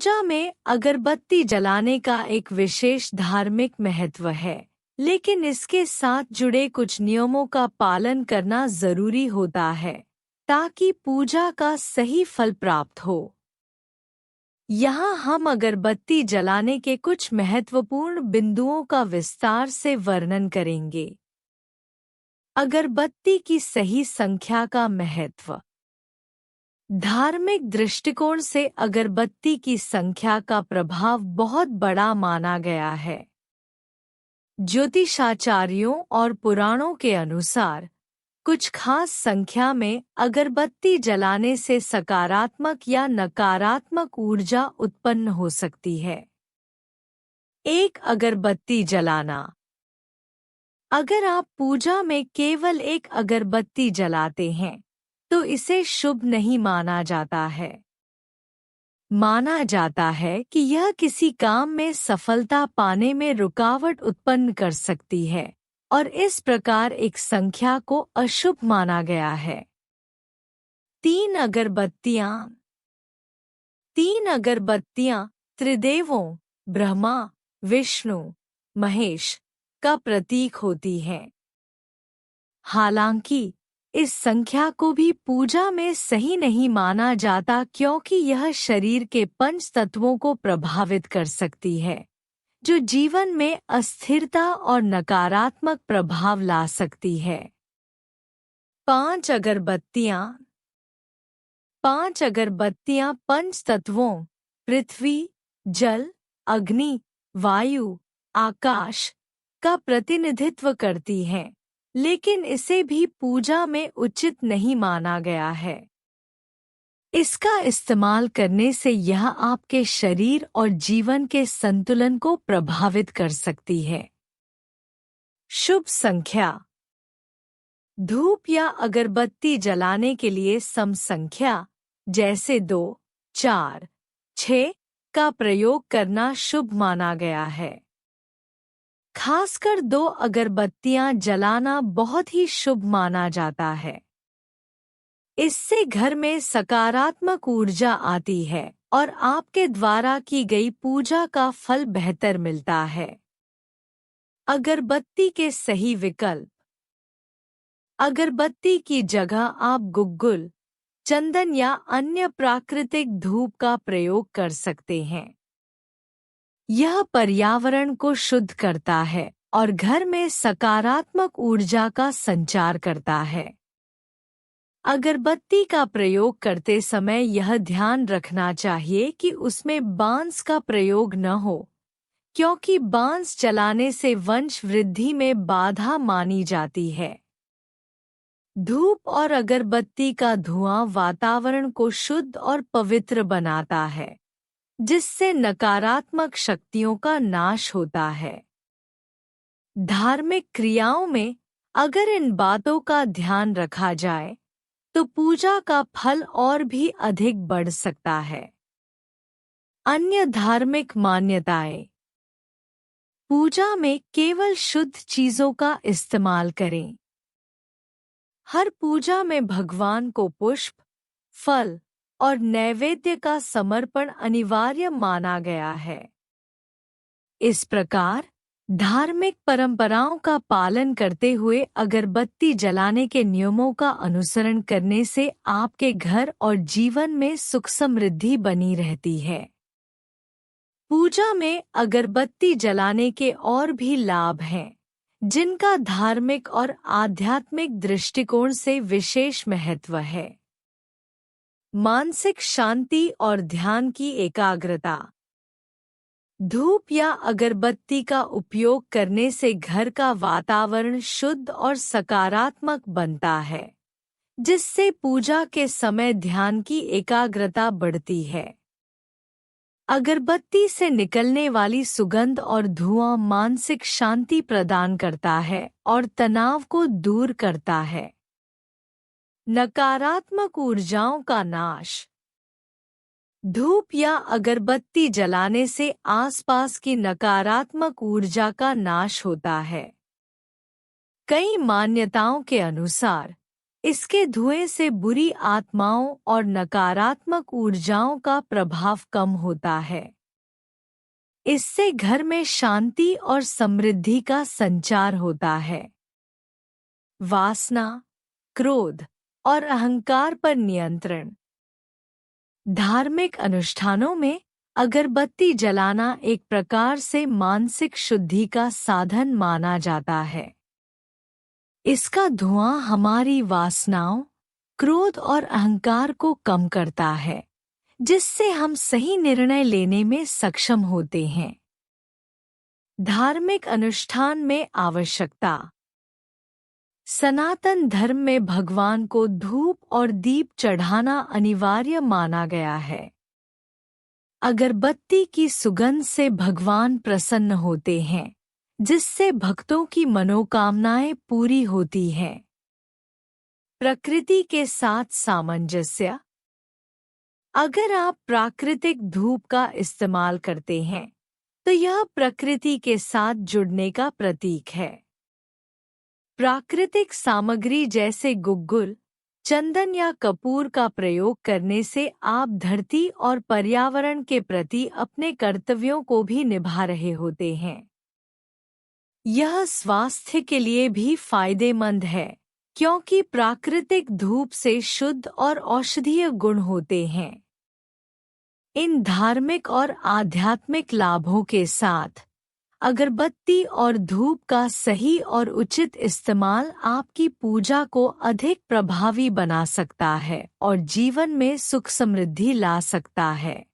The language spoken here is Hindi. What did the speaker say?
पूजा में अगरबत्ती जलाने का एक विशेष धार्मिक महत्व है, लेकिन इसके साथ जुड़े कुछ नियमों का पालन करना जरूरी होता है ताकि पूजा का सही फल प्राप्त हो। यहाँ हम अगरबत्ती जलाने के कुछ महत्वपूर्ण बिंदुओं का विस्तार से वर्णन करेंगे। अगरबत्ती की सही संख्या का महत्व। धार्मिक दृष्टिकोण से अगरबत्ती की संख्या का प्रभाव बहुत बड़ा माना गया है। ज्योतिषाचार्यों और पुराणों के अनुसार कुछ खास संख्या में अगरबत्ती जलाने से सकारात्मक या नकारात्मक ऊर्जा उत्पन्न हो सकती है। एक अगरबत्ती जलाना। अगर आप पूजा में केवल एक अगरबत्ती जलाते हैं तो इसे शुभ नहीं माना जाता है। माना जाता है कि यह किसी काम में सफलता पाने में रुकावट उत्पन्न कर सकती है और इस प्रकार एक संख्या को अशुभ माना गया है। 3 अगरबत्तियां। 3 अगरबत्तियां त्रिदेवों ब्रह्मा, विष्णु, महेश का प्रतीक होती हैं। हालांकि इस संख्या को भी पूजा में सही नहीं माना जाता क्योंकि यह शरीर के पंच तत्वों को प्रभावित कर सकती है, जो जीवन में अस्थिरता और नकारात्मक प्रभाव ला सकती है। 5 अगरबत्तियां। 5 अगरबत्तियां पंच तत्वों पृथ्वी, जल, अग्नि, वायु, आकाश का प्रतिनिधित्व करती हैं, लेकिन इसे भी पूजा में उचित नहीं माना गया है। इसका इस्तेमाल करने से यह आपके शरीर और जीवन के संतुलन को प्रभावित कर सकती है। शुभ संख्या। धूप या अगरबत्ती जलाने के लिए सम संख्या जैसे 2, 4, 6 का प्रयोग करना शुभ माना गया है। खासकर 2 अगरबत्तियां जलाना बहुत ही शुभ माना जाता है। इससे घर में सकारात्मक ऊर्जा आती है और आपके द्वारा की गई पूजा का फल बेहतर मिलता है। अगरबत्ती के सही विकल्प। अगरबत्ती की जगह आप गुग्गुल, चंदन या अन्य प्राकृतिक धूप का प्रयोग कर सकते हैं। यह पर्यावरण को शुद्ध करता है और घर में सकारात्मक ऊर्जा का संचार करता है। अगरबत्ती का प्रयोग करते समय यह ध्यान रखना चाहिए कि उसमें बांस का प्रयोग न हो, क्योंकि बांस जलाने से वंश वृद्धि में बाधा मानी जाती है। धूप और अगरबत्ती का धुआं वातावरण को शुद्ध और पवित्र बनाता है, जिससे नकारात्मक शक्तियों का नाश होता है। धार्मिक क्रियाओं में अगर इन बातों का ध्यान रखा जाए तो पूजा का फल और भी अधिक बढ़ सकता है। अन्य धार्मिक मान्यताएं। पूजा में केवल शुद्ध चीजों का इस्तेमाल करें। हर पूजा में भगवान को पुष्प, फल और नैवेद्य का समर्पण अनिवार्य माना गया है। इस प्रकार धार्मिक परंपराओं का पालन करते हुए अगरबत्ती जलाने के नियमों का अनुसरण करने से आपके घर और जीवन में सुख समृद्धि बनी रहती है। पूजा में अगरबत्ती जलाने के और भी लाभ हैं, जिनका धार्मिक और आध्यात्मिक दृष्टिकोण से विशेष महत्व है। मानसिक शांति और ध्यान की एकाग्रता। धूप या अगरबत्ती का उपयोग करने से घर का वातावरण शुद्ध और सकारात्मक बनता है, जिससे पूजा के समय ध्यान की एकाग्रता बढ़ती है। अगरबत्ती से निकलने वाली सुगंध और धुआं मानसिक शांति प्रदान करता है और तनाव को दूर करता है। नकारात्मक ऊर्जाओं का नाश। धूप या अगरबत्ती जलाने से आसपास की नकारात्मक ऊर्जा का नाश होता है। कई मान्यताओं के अनुसार इसके धुएं से बुरी आत्माओं और नकारात्मक ऊर्जाओं का प्रभाव कम होता है। इससे घर में शांति और समृद्धि का संचार होता है। वासना, क्रोध और अहंकार पर नियंत्रण। धार्मिक अनुष्ठानों में अगरबत्ती जलाना एक प्रकार से मानसिक शुद्धि का साधन माना जाता है। इसका धुआं हमारी वासनाओं, क्रोध और अहंकार को कम करता है, जिससे हम सही निर्णय लेने में सक्षम होते हैं। धार्मिक अनुष्ठान में आवश्यकता। सनातन धर्म में भगवान को धूप और दीप चढ़ाना अनिवार्य माना गया है। अगरबत्ती की सुगंध से भगवान प्रसन्न होते हैं, जिससे भक्तों की मनोकामनाएं पूरी होती हैं। प्रकृति के साथ सामंजस्य। अगर आप प्राकृतिक धूप का इस्तेमाल करते हैं, तो यह प्रकृति के साथ जुड़ने का प्रतीक है। प्राकृतिक सामग्री जैसे गुग्गुल, चंदन या कपूर का प्रयोग करने से आप धरती और पर्यावरण के प्रति अपने कर्तव्यों को भी निभा रहे होते हैं। यह स्वास्थ्य के लिए भी फायदेमंद है, क्योंकि प्राकृतिक धूप से शुद्ध और औषधीय गुण होते हैं। इन धार्मिक और आध्यात्मिक लाभों के साथ अगरबत्ती और धूप का सही और उचित इस्तेमाल आपकी पूजा को अधिक प्रभावी बना सकता है और जीवन में सुख समृद्धि ला सकता है।